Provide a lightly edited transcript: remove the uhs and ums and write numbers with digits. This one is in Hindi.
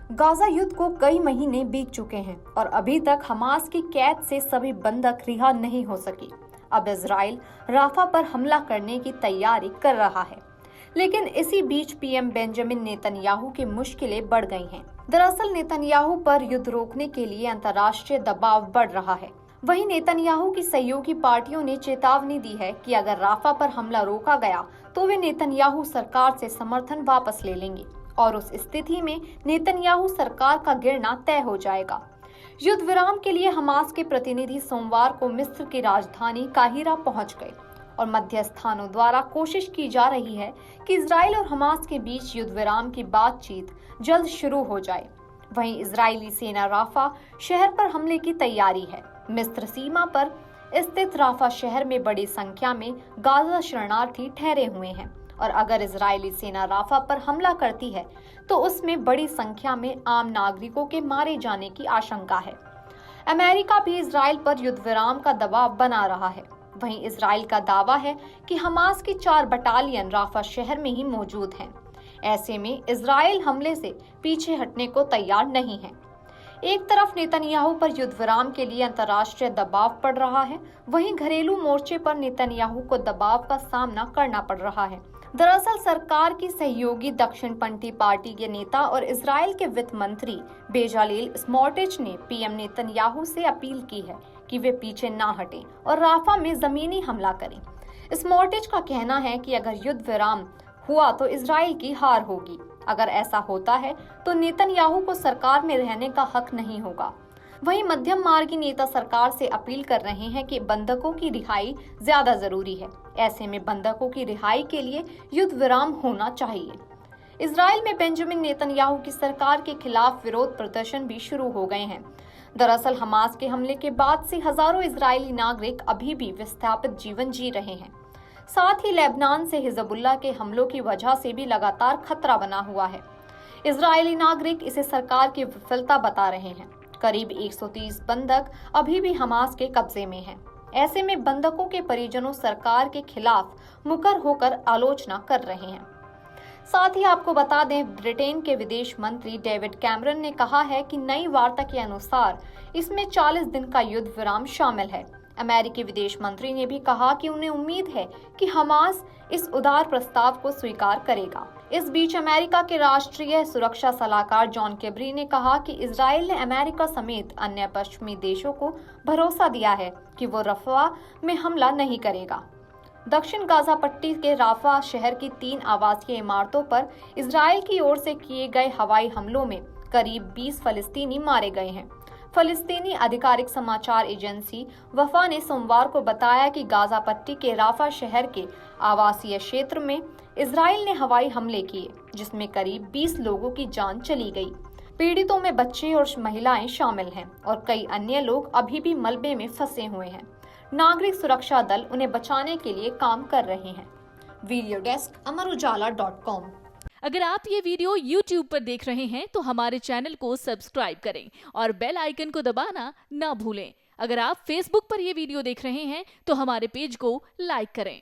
गाजा युद्ध को कई महीने बीत चुके हैं और अभी तक हमास की कैद से सभी बंधक रिहा नहीं हो सकी। अब इजराइल राफा पर हमला करने की तैयारी कर रहा है, लेकिन इसी बीच पीएम बेंजामिन नेतन्याहू की मुश्किलें बढ़ गई हैं। दरअसल नेतन्याहू पर युद्ध रोकने के लिए अंतर्राष्ट्रीय दबाव बढ़ रहा है। वहीं नेतन्याहू की सहयोगी पार्टियों ने चेतावनी दी है कि अगर राफा पर हमला रोका गया तो वे नेतन्याहू सरकार से समर्थन वापस ले लेंगे और उस स्थिति में नेतन्याहू सरकार का गिरना तय हो जाएगा। युद्ध विराम के लिए हमास के प्रतिनिधि सोमवार को मिस्र की राजधानी काहिरा पहुंच गए और मध्यस्थानों द्वारा कोशिश की जा रही है कि इजराइल और हमास के बीच युद्ध विराम की बातचीत जल्द शुरू हो जाए। वहीं इजरायली सेना राफा शहर पर हमले की तैयारी है। मिस्र सीमा पर स्थित राफा शहर में बड़ी संख्या में गाजा शरणार्थी ठहरे हुए हैं और अगर इजरायली सेना राफा पर हमला करती है तो उसमें बड़ी संख्या में आम नागरिकों के मारे जाने की आशंका है। अमेरिका भी इजराइल पर युद्ध विराम का दबाव बना रहा है। वहीं इजराइल का दावा है कि हमास की 4 बटालियन राफा शहर में ही मौजूद हैं। ऐसे में इजराइल हमले से पीछे हटने को तैयार नहीं है। एक तरफ नेतन्याहू पर युद्ध विराम के लिए अंतर्राष्ट्रीय दबाव पड़ रहा है, वहीं घरेलू मोर्चे पर नेतन्याहू को दबाव का सामना करना पड़ रहा है। दरअसल सरकार की सहयोगी दक्षिणपंथी पार्टी के नेता और इजराइल के वित्त मंत्री बेजालील स्मोट्रिच ने पीएम नेतन्याहू से अपील की है कि वे पीछे ना हटें और राफा में जमीनी हमला करें। स्मोट्रिच का कहना है कि अगर युद्ध विराम हुआ तो इजराइल की हार होगी। अगर ऐसा होता है तो नेतन्याहू को सरकार में रहने का हक नहीं होगा। वहीं मध्यम मार्गी नेता सरकार से अपील कर रहे हैं कि बंधकों की रिहाई ज्यादा जरूरी है। ऐसे में बंधकों की रिहाई के लिए युद्ध विराम होना चाहिए। इजराइल में बेंजामिन नेतन्याहू की सरकार के खिलाफ विरोध प्रदर्शन भी शुरू हो गए हैं। दरअसल हमास के हमले के बाद से हजारों इजरायली नागरिक अभी भी विस्थापित जीवन जी रहे हैं। साथ ही लेबनान से हिजबुल्लाह के हमलों की वजह से भी लगातार खतरा बना हुआ है। इजरायली नागरिक इसे सरकार की विफलता बता रहे हैं। करीब 130 बंधक अभी भी हमास के कब्जे में हैं। ऐसे में बंधकों के परिजनों सरकार के खिलाफ मुकर होकर आलोचना कर रहे हैं। साथ ही आपको बता दें, ब्रिटेन के विदेश मंत्री डेविड कैमरन ने कहा है कि नई वार्ता के अनुसार इसमें 40 दिन का युद्ध विराम शामिल है। अमेरिकी विदेश मंत्री ने भी कहा कि उन्हें उम्मीद है कि हमास इस उदार प्रस्ताव को स्वीकार करेगा। इस बीच अमेरिका के राष्ट्रीय सुरक्षा सलाहकार जॉन केर्बी ने कहा कि इजराइल ने अमेरिका समेत अन्य पश्चिमी देशों को भरोसा दिया है कि वो राफा में हमला नहीं करेगा। दक्षिण गाजा पट्टी के राफा शहर की 3 आवासीय इमारतों पर इजराइल की ओर से किए गए हवाई हमलों में करीब 20 फलस्तीनी मारे गए हैं। फलस्तीनी आधिकारिक समाचार एजेंसी वफा ने सोमवार को बताया कि गाजा पट्टी के राफा शहर के आवासीय क्षेत्र में इजराइल ने हवाई हमले किए, जिसमें करीब 20 लोगों की जान चली गई। पीड़ितों में बच्चे और महिलाएं शामिल हैं और कई अन्य लोग अभी भी मलबे में फंसे हुए हैं। नागरिक सुरक्षा दल उन्हें बचाने के लिए काम कर रहे हैं। वीडियो डेस्क अमरउजाला.com। अगर आप ये वीडियो YouTube पर देख रहे हैं तो हमारे चैनल को सब्सक्राइब करें और बेल आइकन को दबाना ना भूलें। अगर आप Facebook पर ये वीडियो देख रहे हैं तो हमारे पेज को लाइक करें।